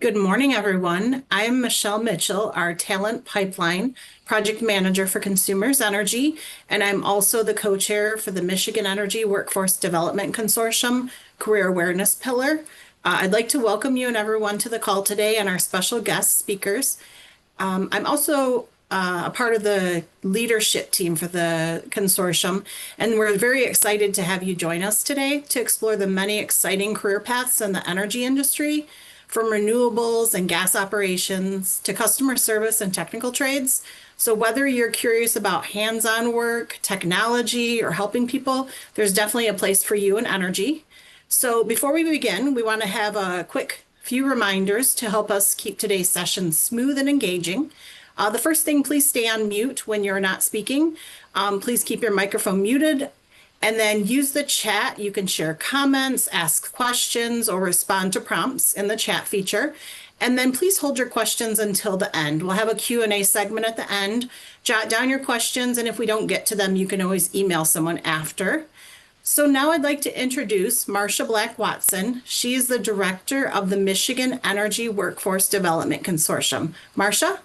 Good morning, everyone. I'm Michelle Mitchell, our Talent Pipeline Project Manager for Consumers Energy, and I'm also the co-chair for the Michigan Energy Workforce Development Consortium Career Awareness Pillar. I'd like to welcome you and everyone to the call today and our special guest speakers. I'm also a part of the leadership team for the consortium, and we're very excited to have you join us today to explore the many exciting career paths in the energy industry, from renewables and gas operations to customer service and technical trades. So whether you're curious about hands-on work, technology, or helping people, there's definitely a place for you in energy. So before we begin, we want to have a quick few reminders to help us keep today's session smooth and engaging. The first thing, please stay on mute when you're not speaking. Please keep your microphone muted, and then use the chat. You can share comments, ask questions, or respond to prompts in the chat feature. And then please hold your questions until the end. We'll have a Q&A segment at the end. Jot down your questions, and if we don't get to them, you can always email someone after. So now I'd like to introduce Marcia Black-Watson. She is the director of the Michigan Energy Workforce Development Consortium. Marcia?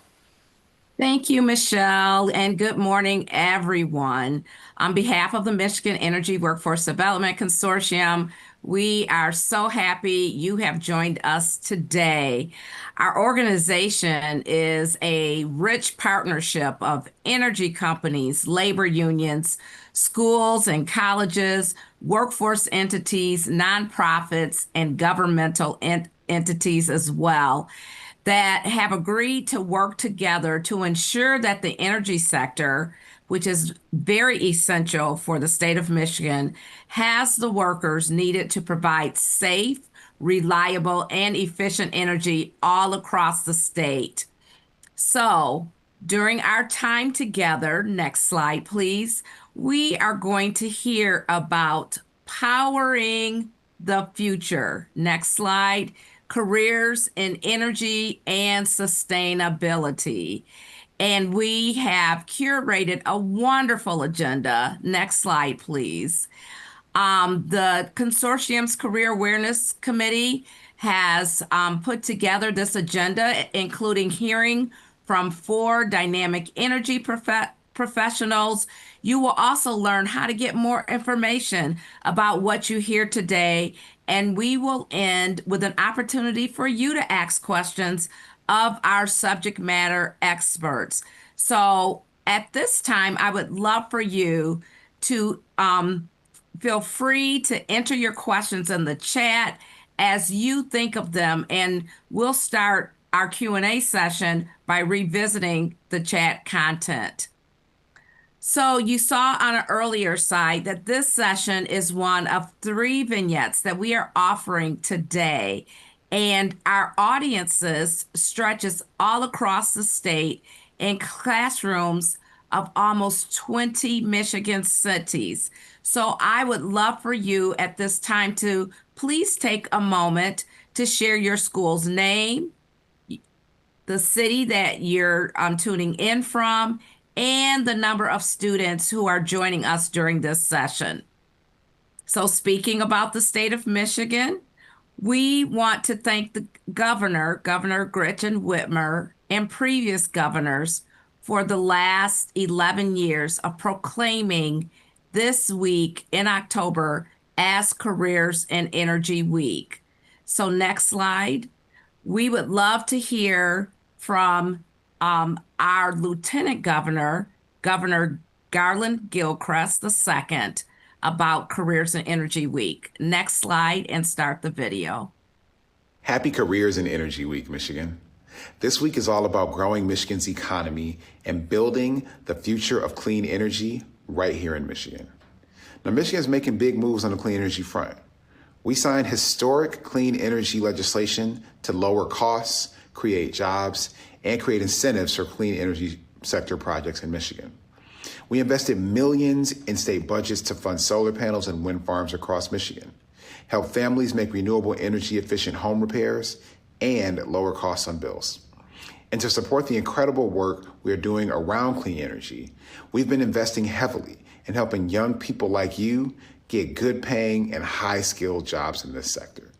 Thank you, Michelle, and good morning, everyone. On behalf of the Michigan Energy Workforce Development Consortium, we are so happy you have joined us today. Our organization is a rich partnership of energy companies, labor unions, schools and colleges, workforce entities, nonprofits, and governmental entities as well, that have agreed to work together to ensure that the energy sector, which is very essential for the state of Michigan, has the workers needed to provide safe, reliable, and efficient energy all across the state. So, during our time together, next slide, please, we are going to hear about powering the future. Next slide. Careers in energy and sustainability. And we have curated a wonderful agenda. Next slide, please. The consortium's Career Awareness Committee has put together this agenda, including hearing from 4 dynamic energy professionals. You will also learn how to get more information about what you hear today, and we will end with an opportunity for you to ask questions of our subject matter experts. So at this time, I would love for you to feel free to enter your questions in the chat as you think of them, and we'll start our Q&A session by revisiting the chat content. So you saw on an earlier slide that this session is one of 3 vignettes that we are offering today. And our audiences stretches all across the state in classrooms of almost 20 Michigan cities. So I would love for you at this time to please take a moment to share your school's name, the city that you're tuning in from, and the number of students who are joining us during this session. So speaking about the state of Michigan, we want to thank the Governor Gretchen Whitmer, and previous governors for the last 11 years of proclaiming this week in October as Careers in Energy Week. So next slide. We would love to hear from our Lieutenant Governor, Governor Garland Gilchrist II, about Careers in Energy Week. Next slide and start the video. Happy Careers in Energy Week, Michigan. This week is all about growing Michigan's economy and building the future of clean energy right here in Michigan. Now, Michigan is making big moves on the clean energy front. We signed historic clean energy legislation to lower costs, create jobs, and create incentives for clean energy sector projects in Michigan. We invested millions in state budgets to fund solar panels and wind farms across Michigan, help families make renewable energy efficient home repairs, and lower costs on bills. And to support the incredible work we are doing around clean energy, we've been investing heavily in helping young people like you get good paying and high skilled jobs in this sector.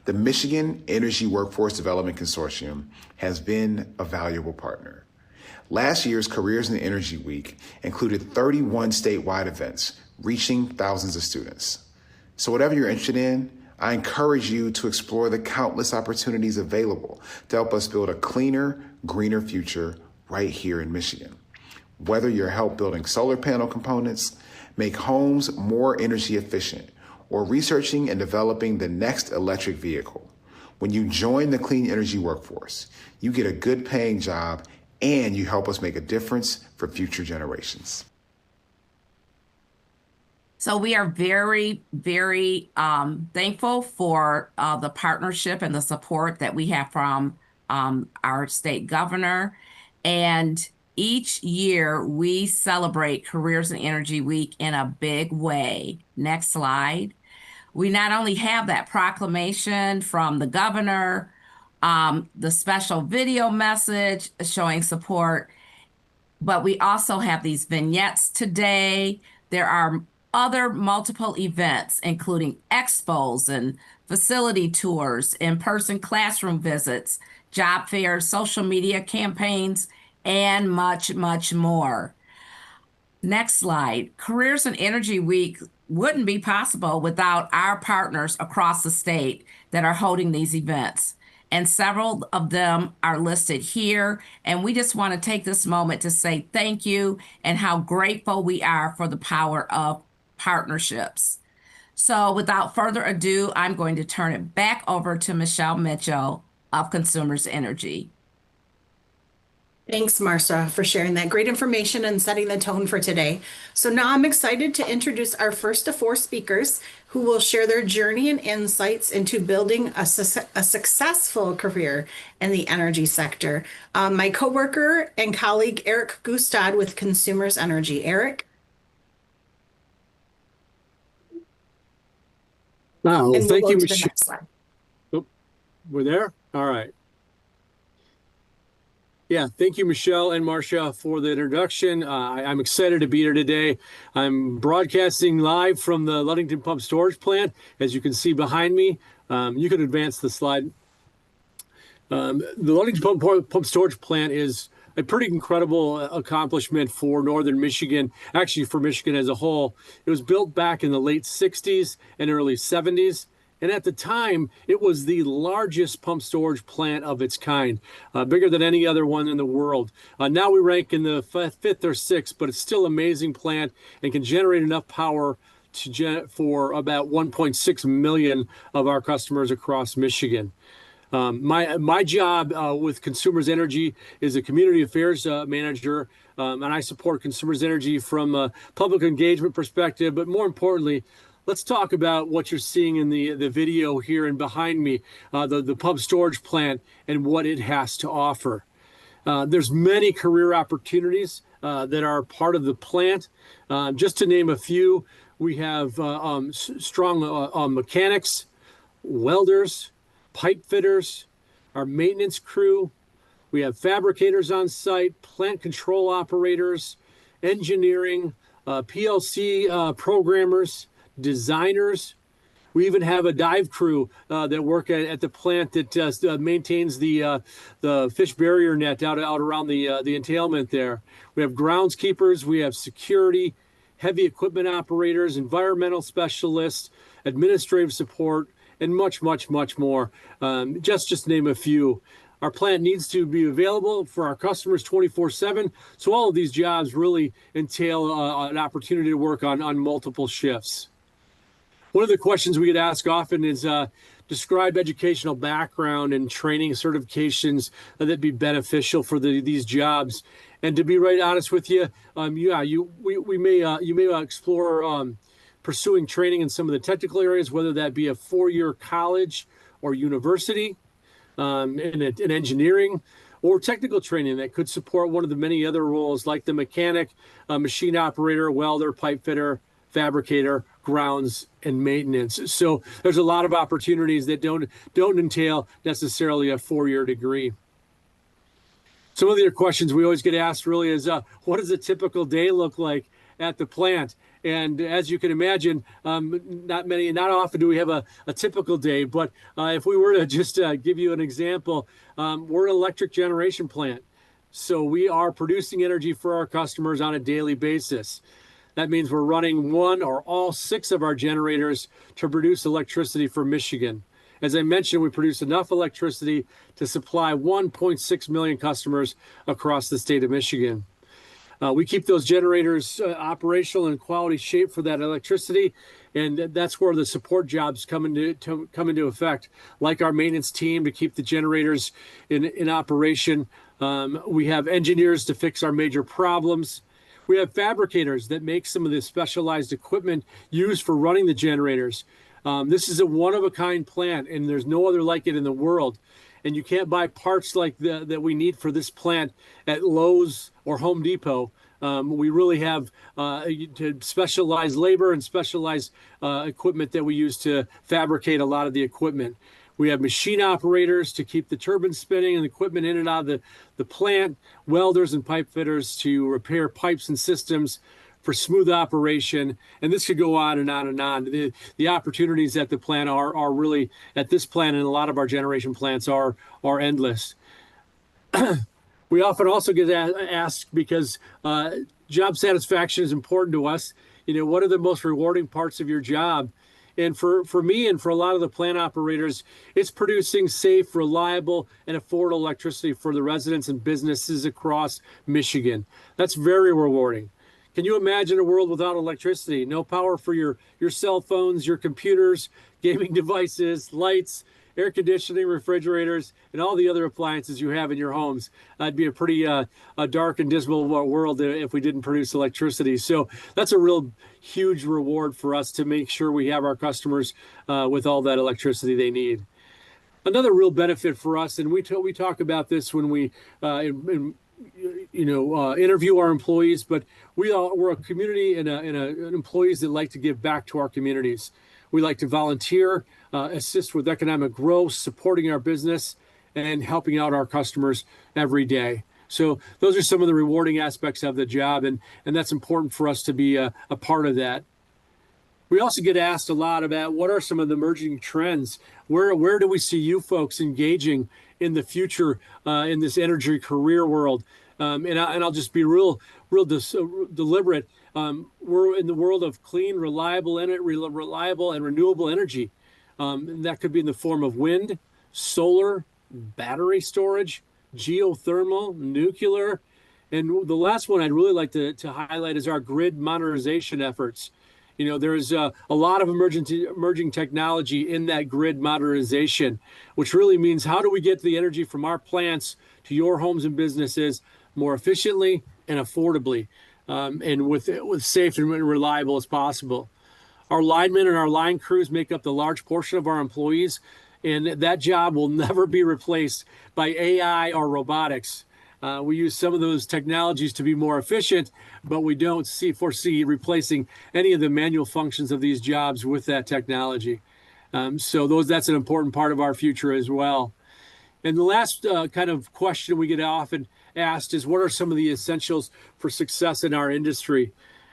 The Michigan Energy Workforce Development Consortium has been a valuable partner. Last year's Careers in Energy Week included 31 statewide events, reaching thousands of students. So whatever you're interested in, I encourage you to explore the countless opportunities available to help us build a cleaner, greener future right here in Michigan. Whether you're help building solar panel components, make homes more energy efficient, or researching and developing the next electric vehicle, when you join the clean energy workforce, you get a good paying job and you help us make a difference for future generations. So we are very, very thankful for the partnership and the support that we have from our state governor. And each year we celebrate Careers in Energy Week in a big way. Next slide. We not only have that proclamation from the governor, the special video message showing support, but we also have these vignettes today. There are other multiple events, including expos and facility tours, in-person classroom visits, job fairs, social media campaigns, and much, much more. Next slide. Careers in Energy Week wouldn't be possible without our partners across the state that are holding these events. And several of them are listed here. And we just want to take this moment to say thank you and how grateful we are for the power of partnerships. So without further ado, I'm going to turn it back over to Michelle Mitchell of Consumers Energy. Thanks, Marcia, for sharing that great information and setting the tone for today. So now I'm excited to introduce our first of four speakers who will share their journey and insights into building a successful career in the energy sector. My coworker and colleague, Eric Gustad with Consumers Energy. Eric? Well, And thank we'll you, go to the Michelle. next slide. Oh, we're there? All right. Yeah, thank you, Michelle and Marcia, for the introduction. I'm excited to be here today. I'm broadcasting live from the Ludington Pump Storage Plant. As you can see behind me, you can advance the slide. The Ludington Pump Storage Plant is a pretty incredible accomplishment for Northern Michigan, actually for Michigan as a whole. It was built back in the late 60s and early 70s. And at the time, it was the largest pump storage plant of its kind, bigger than any other one in the world. Now we rank in the fifth or sixth, but it's still an amazing plant and can generate enough power for about 1.6 million of our customers across Michigan. My job with Consumers Energy is a community affairs manager, and I support Consumers Energy from a public engagement perspective, but more importantly, let's talk about what you're seeing in the video here and behind me, the pump storage plant and what it has to offer. There's many career opportunities that are part of the plant. Just to name a few, we have strong mechanics, welders, pipe fitters, our maintenance crew. We have fabricators on site, plant control operators, engineering, PLC programmers, designers. We even have a dive crew that work at the plant that maintains the fish barrier net out around the entailment there. We have groundskeepers, we have security, heavy equipment operators, environmental specialists, administrative support, and much, much, much more. Just to name a few. Our plant needs to be available for our customers 24/7. So all of these jobs really entail an opportunity to work on multiple shifts. One of the questions we get asked often is describe educational background and training certifications that'd be beneficial for these jobs. And to be right honest with you, you may explore pursuing training in some of the technical areas, whether that be a four-year college or university in engineering, or technical training that could support one of the many other roles like the mechanic, machine operator, welder, pipe fitter, fabricator, grounds, and maintenance. So there's a lot of opportunities that don't entail necessarily a four-year degree. Some of the other questions we always get asked really is, what does a typical day look like at the plant? And as you can imagine, not often do we have a typical day, but if we were to just give you an example, we're an electric generation plant. So we are producing energy for our customers on a daily basis. That means we're running one or all 6 of our generators to produce electricity for Michigan. As I mentioned, we produce enough electricity to supply 1.6 million customers across the state of Michigan. We keep those generators operational and quality shape for that electricity, and that's where the support jobs come into effect, like our maintenance team to keep the generators in operation. We have engineers to fix our major problems. We have fabricators that make some of the specialized equipment used for running the generators. This is a one-of-a-kind plant, and there's no other like it in the world. And you can't buy parts like that we need for this plant at Lowe's or Home Depot. We really have specialized labor and specialized equipment that we use to fabricate a lot of the equipment. We have machine operators to keep the turbines spinning and the equipment in and out of the plant, welders and pipe fitters to repair pipes and systems for smooth operation. And this could go on and on and on. The opportunities at the plant are really, at this plant and a lot of our generation plants are endless. We often also get asked, because job satisfaction is important to us, what are the most rewarding parts of your job? And for me and for a lot of the plant operators, it's producing safe, reliable, and affordable electricity for the residents and businesses across Michigan. That's very rewarding. Can you imagine a world without electricity? No power for your cell phones, your computers, gaming devices, lights, air conditioning, refrigerators, and all the other appliances you have in your homes. That'd be a pretty dark and dismal world if we didn't produce electricity. So that's a real huge reward for us to make sure we have our customers with all that electricity they need. Another real benefit for us, and we talk about this when we interview our employees, but we're a community and employees that like to give back to our communities. We like to volunteer, assist with economic growth, supporting our business, and helping out our customers every day. So those are some of the rewarding aspects of the job, and that's important for us to be a part of that. We also get asked a lot about what are some of the emerging trends. Where do we see you folks engaging in the future in this energy career world? And I'll just be real deliberate. We're in the world of clean, reliable and renewable energy. That could be in the form of wind, solar, battery storage, geothermal, nuclear. And the last one I'd really like to highlight is our grid modernization efforts. There's a lot of emerging technology in that grid modernization, which really means how do we get the energy from our plants to your homes and businesses more efficiently and affordably, and with safe and reliable as possible. Our linemen and our line crews make up the large portion of our employees, and that job will never be replaced by AI or robotics. We use some of those technologies to be more efficient, but we don't foresee replacing any of the manual functions of these jobs with that technology. So that's an important part of our future as well. And the last kind of question we get often asked is, what are some of the essentials for success in our industry?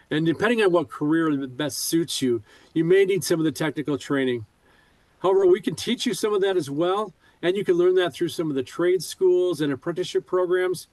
And depending on what career best suits you, you may need some of the technical training. However, we can teach you some of that as well, and you can learn that through some of the trade schools and apprenticeship programs.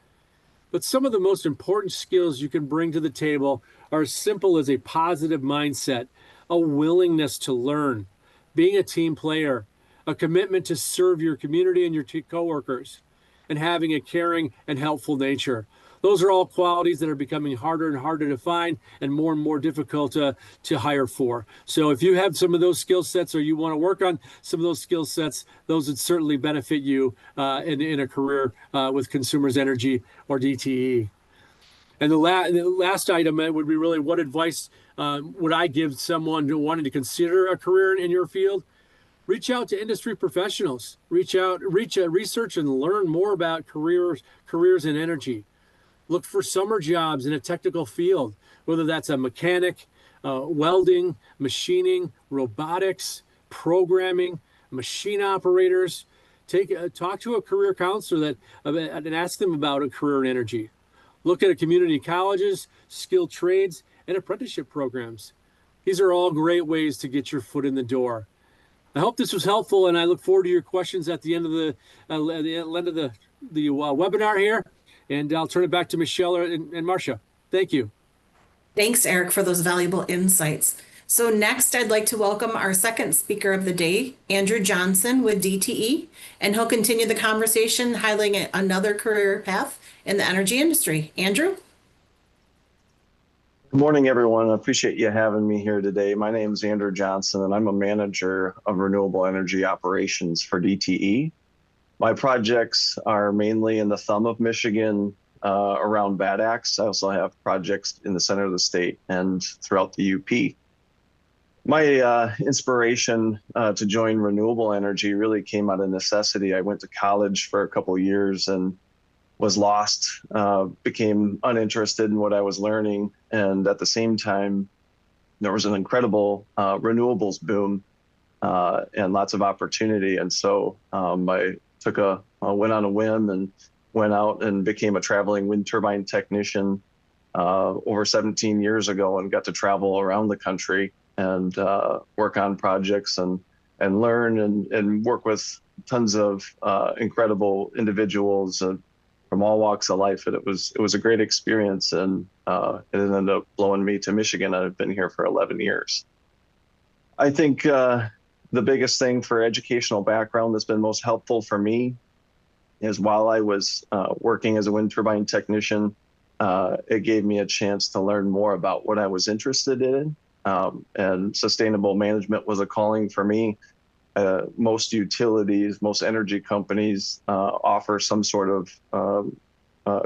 But some of the most important skills you can bring to the table are as simple as a positive mindset, a willingness to learn, being a team player, a commitment to serve your community and your coworkers, and having a caring and helpful nature. Those are all qualities that are becoming harder and harder to find and more difficult to hire for. So if you have some of those skill sets, or you want to work on some of those skill sets, those would certainly benefit you in a career with Consumers Energy or DTE. And the last item would be really, what advice would I give someone who wanted to consider a career in your field? Reach out to industry professionals. Research and learn more about careers in energy. Look for summer jobs in a technical field, whether that's a mechanic, welding, machining, robotics, programming, machine operators. Talk to a career counselor and ask them about a career in energy. Look at community colleges, skilled trades, and apprenticeship programs. These are all great ways to get your foot in the door. I hope this was helpful, and I look forward to your questions at the end of the webinar here. And I'll turn it back to Michelle and Marcia. Thank you. Thanks, Eric, for those valuable insights. So next, I'd like to welcome our second speaker of the day, Andrew Johnson with DTE, and he'll continue the conversation highlighting another career path in the energy industry. Andrew? Good morning, everyone. I appreciate you having me here today. My name is Andrew Johnson, and I'm a manager of renewable energy operations for DTE. My projects are mainly in the thumb of Michigan, around Bad Axe. I also have projects in the center of the state and throughout the UP. My inspiration to join renewable energy really came out of necessity. I went to college for a couple of years and was lost, became uninterested in what I was learning. And at the same time, there was an incredible renewables boom and lots of opportunity. And so I went on a whim and went out and became a traveling wind turbine technician over 17 years ago, and got to travel around the country and work on projects and learn and work with tons of incredible individuals from all walks of life. And it was a great experience, and it ended up blowing me to Michigan. I've been here for 11 years. I think the biggest thing for educational background that's been most helpful for me is while I was working as a wind turbine technician, it gave me a chance to learn more about what I was interested in. And sustainable management was a calling for me. Most utilities, most energy companies offer some sort of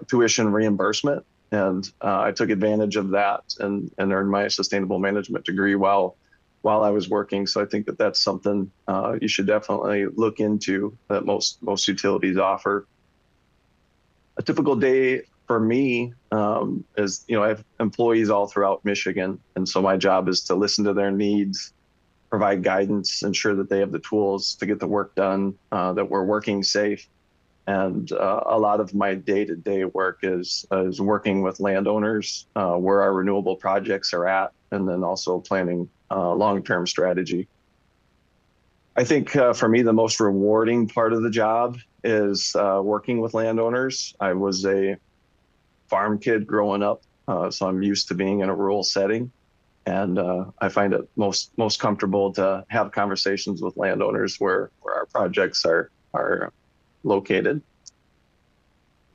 tuition reimbursement. And I took advantage of that and earned my sustainable management degree while I was working. So I think that that's something you should definitely look into, that most utilities offer. A typical day for me is, I have employees all throughout Michigan. And so my job is to listen to their needs, provide guidance, ensure that they have the tools to get the work done, that we're working safe. And a lot of my day-to-day work is working with landowners where our renewable projects are at, and then also planning long-term strategy. I think for me, the most rewarding part of the job is working with landowners. I was a farm kid growing up, so I'm used to being in a rural setting. And I find it most comfortable to have conversations with landowners where our projects are located.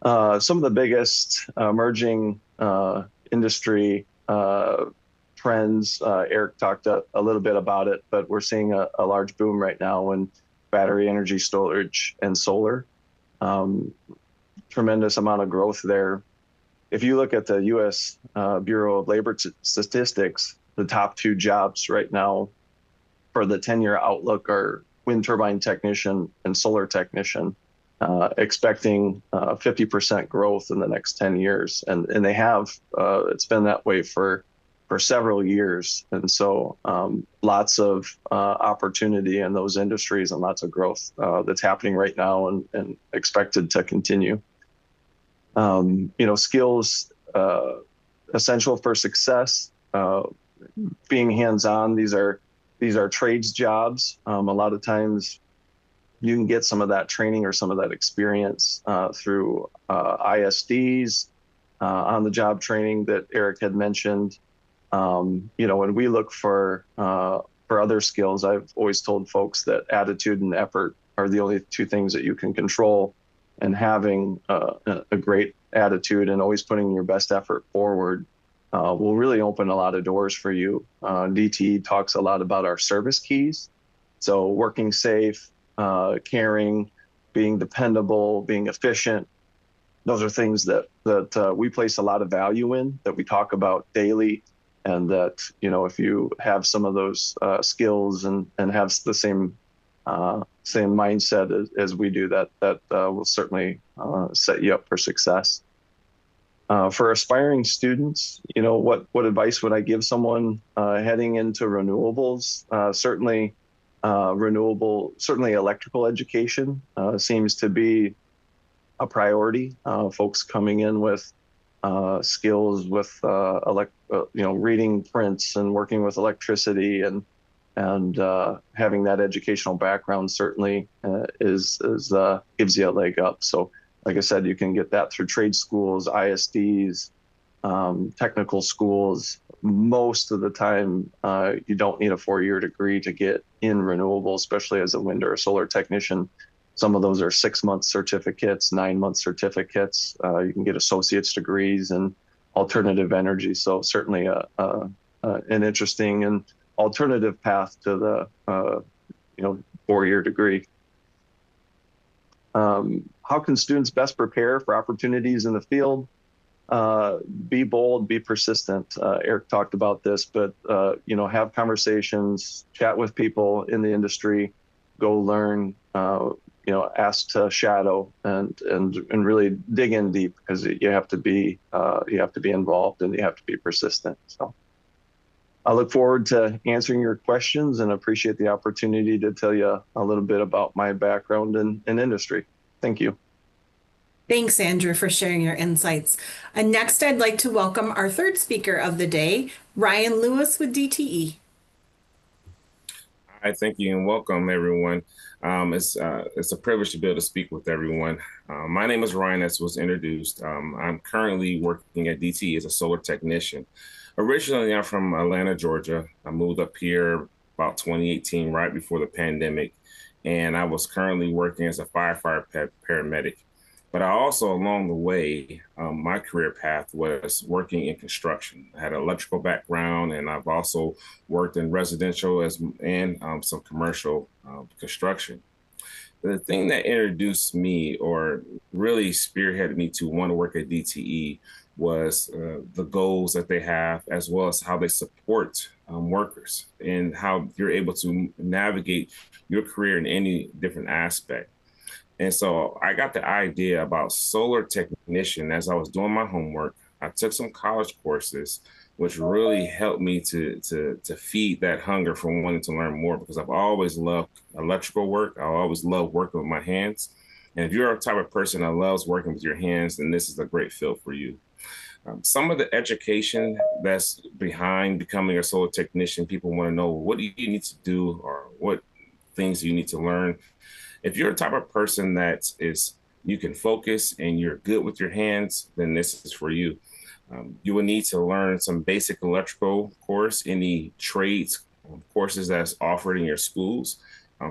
Some of the biggest emerging industry trends, Eric talked a little bit about it, but we're seeing a large boom right now in battery energy storage and solar. Tremendous amount of growth there. If you look at the U.S. Bureau of Labor Statistics, the top two jobs right now for the 10-year outlook are wind turbine technician and solar technician, expecting 50% growth in the next 10 years. And they have, it's been that way for several years. And so lots of opportunity in those industries and lots of growth that's happening right now and expected to continue. Skills essential for success, being hands-on. These are trades jobs. A lot of times you can get some of that training or some of that experience through ISDs, on-the-job training that Eric had mentioned. When we look for other skills, I've always told folks that attitude and effort are the only two things that you can control. And having a great attitude and always putting your best effort forward will really open a lot of doors for you. DTE talks a lot about our service keys. So working safe, caring, being dependable, being efficient. Those are things that we place a lot of value in, that we talk about daily. And that, if you have some of those skills and have the same mindset as we do, that will certainly set you up for success. For aspiring students, what advice would I give someone heading into renewables? Certainly electrical education seems to be a priority. Folks coming in with skills with reading prints and working with electricity and having that educational background certainly gives you a leg up. So like I said, you can get that through trade schools, ISDs, technical schools. Most of the time, you don't need a 4-year degree to get in renewable, especially as a wind or a solar technician. Some of those are 6-month certificates, 9-month certificates. You can get associate's degrees in alternative energy. So certainly an interesting and alternative path to the 4-year degree. How can students best prepare for opportunities in the field? Be bold, be persistent. Eric talked about this, but have conversations, chat with people in the industry, go learn, ask to shadow and really dig in deep, because you have to be involved and you have to be persistent. So I look forward to answering your questions and appreciate the opportunity to tell you a little bit about my background in industry. Thank you. Thanks, Andrew, for sharing your insights. And next, I'd like to welcome our third speaker of the day, Ryan Lewis with DTE. Hi, thank you, and welcome, everyone. It's a privilege to be able to speak with everyone. My name is Ryan, as was introduced. I'm currently working at DTE as a solar technician. Originally, I'm from Atlanta, Georgia. I moved up here about 2018, right before the pandemic, and I was currently working as a firefighter paramedic. But I also, along the way, my career path was working in construction. I had an electrical background, and I've also worked in residential and some commercial construction. The thing that introduced me, or really spearheaded me to want to work at DTE, was the goals that they have, as well as how they support workers and how you're able to navigate your career in any different aspect. And so I got the idea about solar technician as I was doing my homework. I took some college courses, which really helped me to feed that hunger for wanting to learn more, because I've always loved electrical work. I always loved working with my hands. And if you're a type of person that loves working with your hands, then this is a great field for you. Some of the education that's behind becoming a solar technician, people want to know, what do you need to do, or what things do you need to learn? If you're a type of person that you can focus and you're good with your hands, then this is for you. You will need to learn some basic electrical course, any trades courses that's offered in your schools.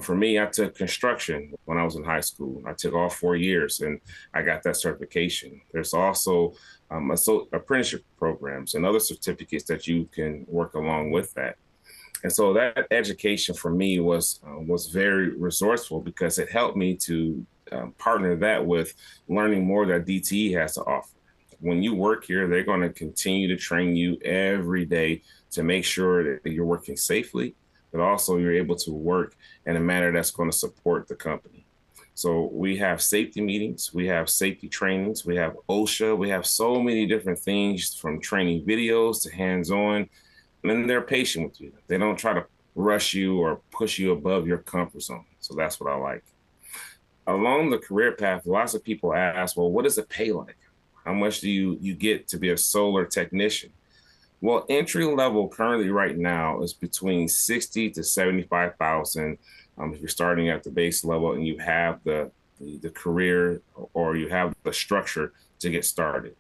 For me, I took construction when I was in high school. I took all 4 years and I got that certification. There's also apprenticeship programs and other certificates that you can work along with that. And so that education for me was very resourceful, because it helped me to partner that with learning more that DTE has to offer. When you work here, they're going to continue to train you every day to make sure that you're working safely, but also you're able to work in a manner that's going to support the company. So we have safety meetings, we have safety trainings, we have OSHA, we have so many different things, from training videos to hands-on. And they're patient with you. They don't try to rush you or push you above your comfort zone. So that's what I like. Along the career path, lots of people ask, well, what does it pay like? How much do you get to be a solar technician? Well, entry level currently right now is between $60,000 to $75,000 if you're starting at the base level and you have the career, or you have the structure to get started.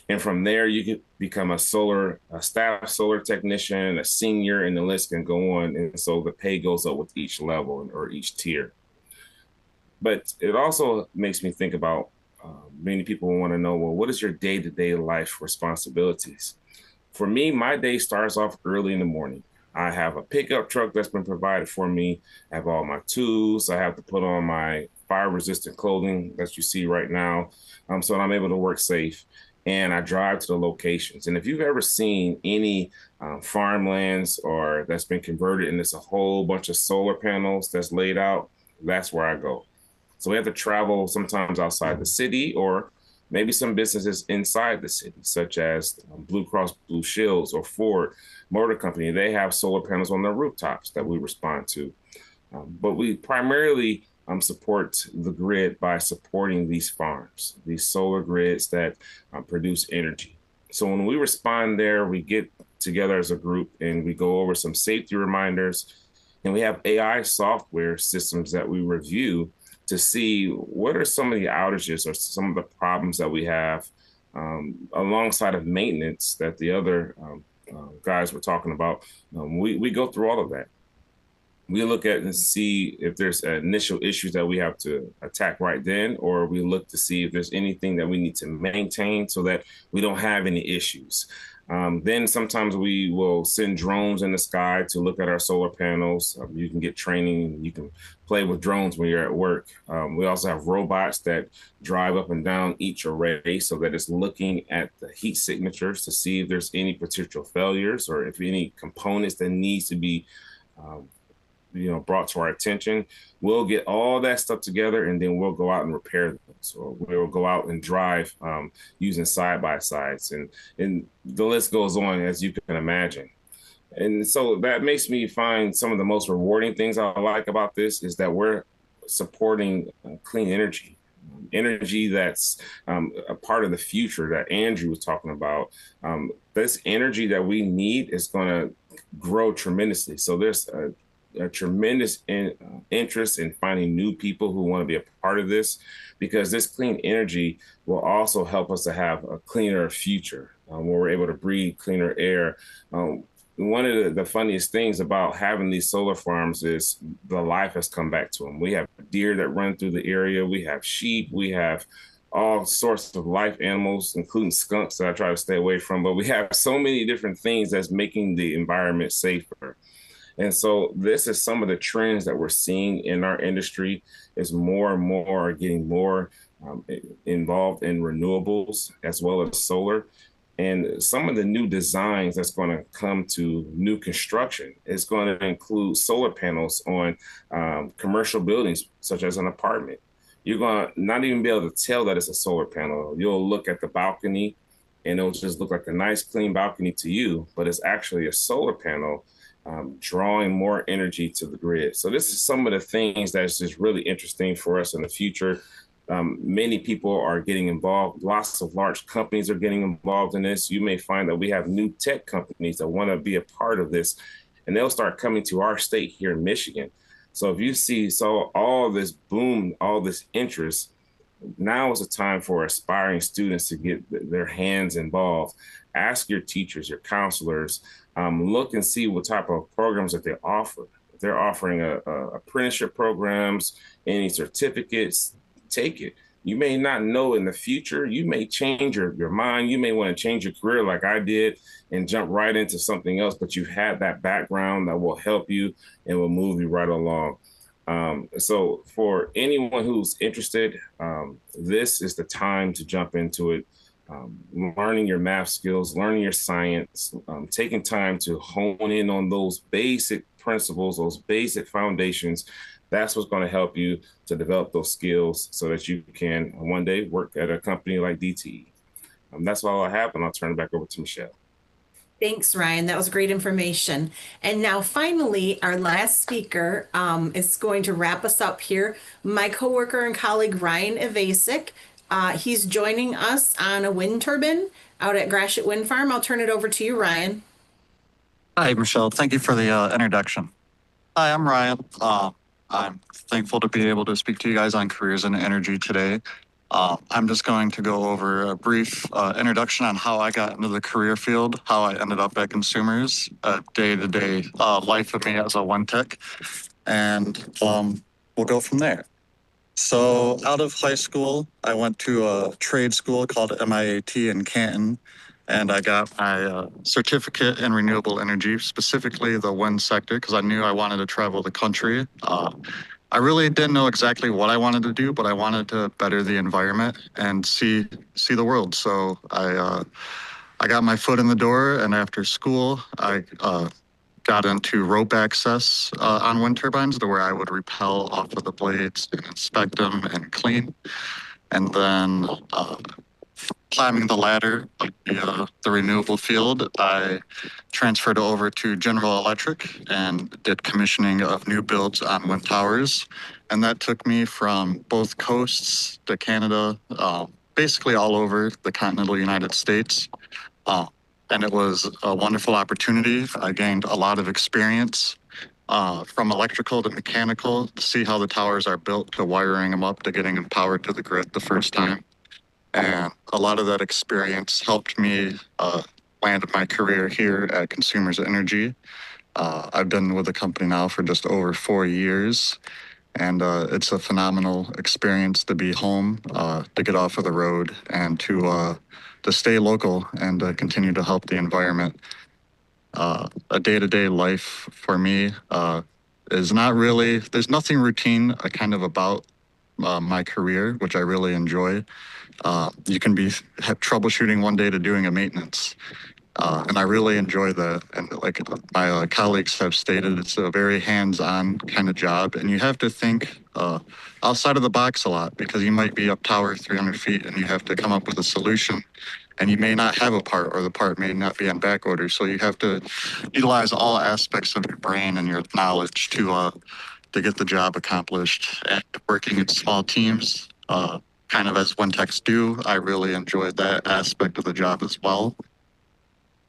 And from there, you can become a staff solar technician, a senior, and the list can go on. And so the pay goes up with each level or each tier. But it also makes me think about many people want to know, well, what is your day-to-day life responsibilities? For me, my day starts off early in the morning. I have a pickup truck that's been provided for me. I have all my tools. I have to put on my fire-resistant clothing that you see right now, so that I'm able to work safe. And I drive to the locations. And if you've ever seen any farmlands or that's been converted and it's a whole bunch of solar panels that's laid out, that's where I go. So we have to travel sometimes outside the city, or maybe some businesses inside the city, such as Blue Cross Blue Shields or Ford Motor Company. They have solar panels on their rooftops that we respond to. But we primarily support the grid by supporting these farms, these solar grids that produce energy. So when we respond there, we get together as a group and we go over some safety reminders, and we have AI software systems that we review to see what are some of the outages or some of the problems that we have, alongside of maintenance that the other guys were talking about. We go through all of that. We look at and see if there's initial issues that we have to attack right then, or we look to see if there's anything that we need to maintain so that we don't have any issues. Then sometimes we will send drones in the sky to look at our solar panels. You can get training. You can play with drones when you're at work. We also have robots that drive up and down each array so that it's looking at the heat signatures to see if there's any potential failures or if any components that needs to be brought to our attention. We'll get all that stuff together and then we'll go out and repair them. So we'll go out and drive using side-by-sides, and the list goes on, as you can imagine. And so that makes me find some of the most rewarding things I like about this is that we're supporting clean energy that's a part of the future that Andrew was talking about. This energy that we need is going to grow tremendously. So there's a tremendous interest in finding new people who want to be a part of this, because this clean energy will also help us to have a cleaner future where we're able to breathe cleaner air. One of the funniest things about having these solar farms is the life has come back to them. We have deer that run through the area. We have sheep. We have all sorts of life animals, including skunks that I try to stay away from. But we have so many different things that's making the environment safer. And so this is some of the trends that we're seeing in our industry is more and more are getting more involved in renewables as well as solar. And some of the new designs that's going to come to new construction is going to include solar panels on commercial buildings, such as an apartment. You're going to not even be able to tell that it's a solar panel. You'll look at the balcony and it'll just look like a nice, clean balcony to you, but it's actually a solar panel drawing more energy to the grid. So this is some of the things that's just really interesting for us in the future. Many people are getting involved. Lots of large companies are getting involved in this. You may find that we have new tech companies that want to be a part of this, and they'll start coming to our state here in Michigan. So if you see all this boom, all this interest, now is the time for aspiring students to get their hands involved. Ask your teachers, your counselors, look and see what type of programs that they offer. If they're offering apprenticeship programs, any certificates, take it. You may not know in the future, you may change your mind. You may want to change your career like I did and jump right into something else, but you have that background that will help you and will move you right along. So for anyone who's interested, this is the time to jump into it. Learning your math skills, learning your science, taking time to hone in on those basic principles, those basic foundations. That's what's going to help you to develop those skills so that you can one day work at a company like DTE. That's all I have, and I'll turn it back over to Michelle. Thanks, Ryan. That was great information. And now finally, our last speaker is going to wrap us up here. My coworker and colleague, Ryan Ivasic. He's joining us on a wind turbine out at Gratiot Wind Farm. I'll turn it over to you, Ryan. Hi, Michelle. Thank you for the introduction. Hi, I'm Ryan. I'm thankful to be able to speak to you guys on careers in energy today. I'm just going to go over a brief introduction on how I got into the career field, how I ended up at Consumers, day-to-day life of me as a one tech, and we'll go from there. So out of high school, I went to a trade school called MEWDC in Canton, and I got my certificate in renewable energy, specifically the wind sector, because I knew I wanted to travel the country. I really didn't know exactly what I wanted to do, but I wanted to better the environment and see the world. So I got my foot in the door, and after school, I got into rope access on wind turbines, to where I would rappel off of the blades and inspect them and clean. And then climbing the ladder, the renewable field, I transferred over to General Electric and did commissioning of new builds on wind towers. And that took me from both coasts to Canada, basically all over the continental United States. And it was a wonderful opportunity. I gained a lot of experience from electrical to mechanical, to see how the towers are built, to wiring them up, to getting them powered to the grid the first time. And a lot of that experience helped me land my career here at Consumers Energy. I've been with the company now for just over 4 years, and it's a phenomenal experience to be home, to get off of the road, and to stay local and continue to help the environment. A day-to-day life for me is not really, there's nothing routine kind of about my career, which I really enjoy. You can be troubleshooting one day to doing a maintenance. And I really enjoy that. And like my colleagues have stated, it's a very hands-on kind of job. And you have to think outside of the box a lot, because you might be up tower 300 feet and you have to come up with a solution. And you may not have a part, or the part may not be on back order. So you have to utilize all aspects of your brain and your knowledge to get the job accomplished. And working in small teams, kind of as when techs do, I really enjoyed that aspect of the job as well.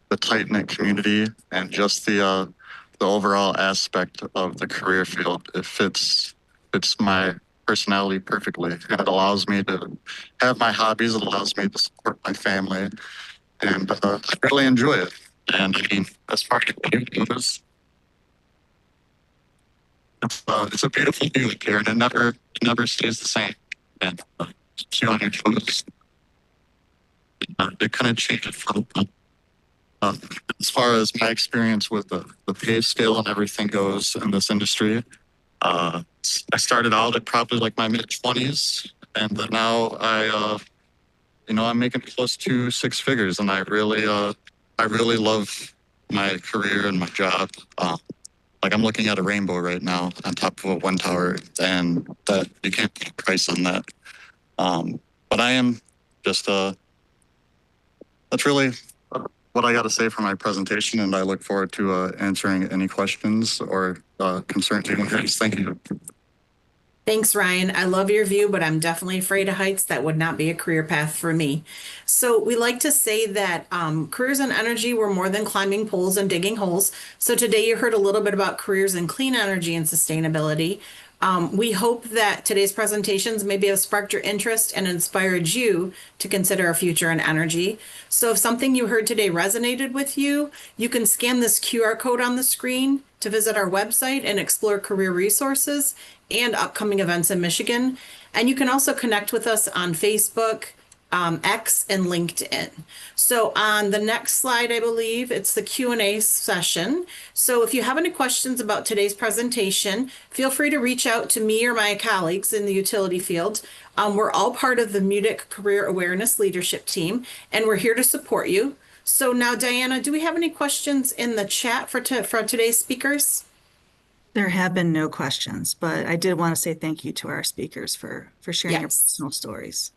The tight-knit community and just the overall aspect of the career field, it fits my personality perfectly, and it allows me to have my hobbies. It allows me to support my family, and I really enjoy it. And I mean, as far as it goes, it's a beautiful view here, and it never stays the same. And keeps you on your toes. It kind of changes from. As far as my experience with the pay scale and everything goes in this industry, I started out at probably like my mid-20s, and now I'm making close to 6 figures, and I really love my career and my job. Like I'm looking at a rainbow right now on top of a one tower, and that you can't put a price on that. But I am just that's really what I got to say for my presentation, and I look forward to answering any questions or concerns you have. Thank you. Thanks, Ryan. I love your view, but I'm definitely afraid of heights. That would not be a career path for me. So we like to say that careers in energy were more than climbing poles and digging holes. So today you heard a little bit about careers in clean energy and sustainability. We hope that today's presentations maybe have sparked your interest and inspired you to consider a future in energy. So if something you heard today resonated with you, you can scan this QR code on the screen to visit our website and explore career resources and upcoming events in Michigan. And you can also connect with us on Facebook, X, and LinkedIn. So on the next slide, I believe it's the Q&A session. So if you have any questions about today's presentation, feel free to reach out to me or my colleagues in the utility field. We're all part of the MEWDC Career Awareness Leadership Team, and we're here to support you. So now, Diana, do we have any questions in the chat for today's speakers? There have been no questions, but I did want to say thank you to our speakers for sharing your personal stories.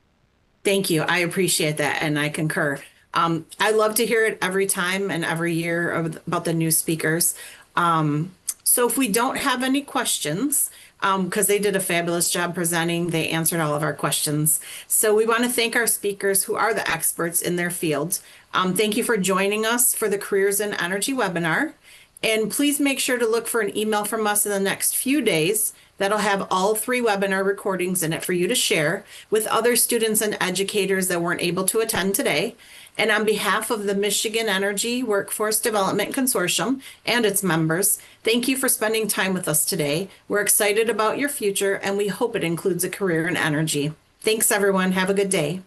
Thank you. I appreciate that, and I concur. I love to hear it every time and every year about the new speakers. So if we don't have any questions, because they did a fabulous job presenting, they answered all of our questions. So we want to thank our speakers who are the experts in their field. Thank you for joining us for the Careers in Energy webinar. And please make sure to look for an email from us in the next few days that'll have all 3 webinar recordings in it for you to share with other students and educators that weren't able to attend today. And on behalf of the Michigan Energy Workforce Development Consortium and its members, thank you for spending time with us today. We're excited about your future, and we hope it includes a career in energy. Thanks, everyone. Have a good day.